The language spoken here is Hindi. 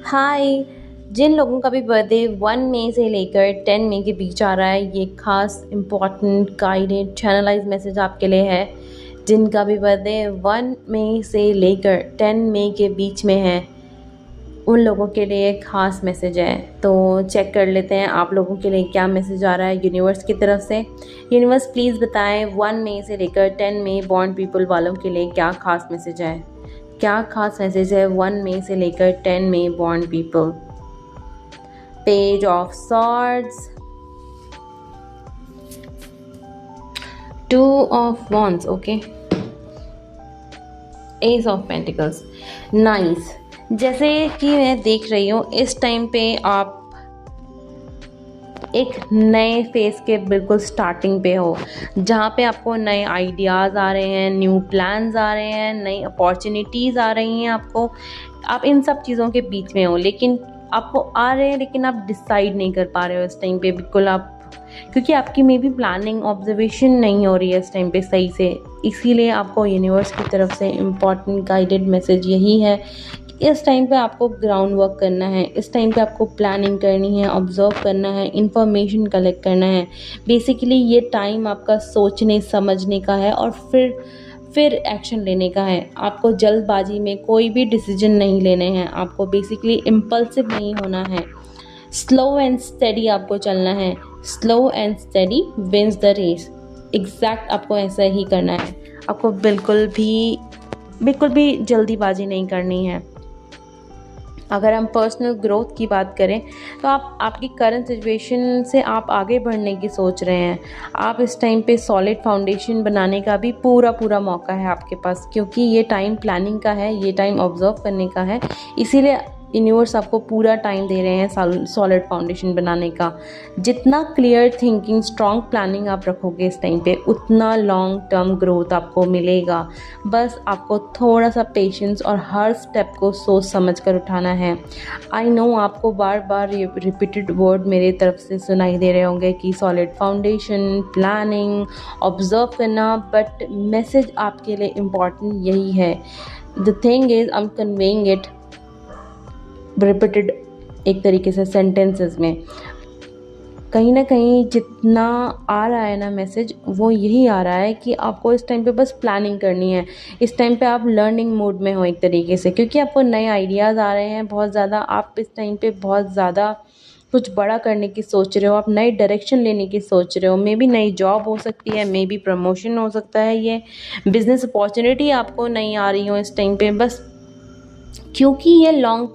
हाय। जिन लोगों का भी बर्थडे 1 मई से लेकर 10 मई के बीच आ रहा है, ये खास इम्पॉर्टेंट गाइडेड चैनलाइज मैसेज आपके लिए है। जिनका भी बर्थडे 1 मई से लेकर 10 मई के बीच में है, उन लोगों के लिए एक खास मैसेज है। तो चेक कर लेते हैं आप लोगों के लिए क्या मैसेज आ रहा है यूनिवर्स की तरफ से। यूनिवर्स प्लीज़ बताएं 1 मई से लेकर 10 मई बॉर्न पीपल वालों के लिए क्या खास मैसेज है। क्या खास मैसेज है 1 मई से लेकर 10 मई born people. Page of swords, 2 of wands, okay, ace of pentacles. Nice. जैसे कि मैं देख रही हूँ इस टाइम पे आप एक नए फेज़ के बिल्कुल स्टार्टिंग पे हो, जहाँ पे आपको नए आइडियाज़ आ रहे हैं, न्यू प्लान्स आ रहे हैं, नई अपॉर्चुनिटीज़ आ रही हैं आपको। आप इन सब चीज़ों के बीच में हो, लेकिन आपको आ रहे हैं लेकिन आप डिसाइड नहीं कर पा रहे हो इस टाइम पे बिल्कुल आप, क्योंकि आपकी मे बी प्लानिंग ऑब्जर्वेशन नहीं हो रही है इस टाइम पे सही से। इसीलिए आपको यूनिवर्स की तरफ से इम्पॉर्टेंट गाइडेड मैसेज यही है कि इस टाइम पे आपको ग्राउंड वर्क करना है, इस टाइम पे आपको प्लानिंग करनी है, ऑब्जर्व करना है, इंफॉर्मेशन कलेक्ट करना है। बेसिकली ये टाइम आपका सोचने समझने का है और फिर एक्शन लेने का है। आपको जल्दबाजी में कोई भी डिसीजन नहीं लेने हैं, आपको बेसिकली इम्पल्सिव नहीं होना है। स्लो एंड स्टेडी आपको चलना है। Slow and steady wins the race. Exact आपको ऐसा ही करना है। आपको बिल्कुल भी जल्दीबाजी नहीं करनी है। अगर हम पर्सनल ग्रोथ की बात करें तो आपकी करंट सिचुएशन से आप आगे बढ़ने की सोच रहे हैं। आप इस टाइम पे सॉलिड फाउंडेशन बनाने का भी पूरा मौका है आपके पास, क्योंकि ये टाइम प्लानिंग का है, ये टाइम ऑब्जर्व करने का है। इसीलिए यूनिवर्स आपको पूरा टाइम दे रहे हैं सॉलिड फाउंडेशन बनाने का। जितना क्लियर थिंकिंग, स्ट्रॉन्ग प्लानिंग आप रखोगे इस टाइम पे, उतना लॉन्ग टर्म ग्रोथ आपको मिलेगा। बस आपको थोड़ा सा पेशेंस और हर स्टेप को सोच समझ कर उठाना है। आई नो आपको बार बार रिपीटेड वर्ड मेरे तरफ से सुनाई दे रहे होंगे कि सॉलिड फाउंडेशन, प्लानिंग, ऑब्जर्व करना, बट मैसेज आपके लिए इम्पॉर्टेंट यही है। The thing is I am conveying it repeated एक तरीके से सेंटेंसेस में। कहीं ना कहीं जितना आ रहा है ना मैसेज, वो यही आ रहा है कि आपको इस टाइम पे बस प्लानिंग करनी है। इस टाइम पे आप लर्निंग मोड में हो एक तरीके से, क्योंकि आपको नए आइडियाज़ आ रहे हैं बहुत ज़्यादा। आप इस टाइम पे बहुत ज़्यादा कुछ बड़ा करने की सोच रहे हो, आप नई डायरेक्शन लेने की सोच रहे हो। मे बी नई जॉब हो सकती है, मे बी प्रमोशन हो सकता है, ये बिजनेस अपॉर्चुनिटी आपको नहीं आ रही हो इस टाइम पे, बस क्योंकि ये लॉन्ग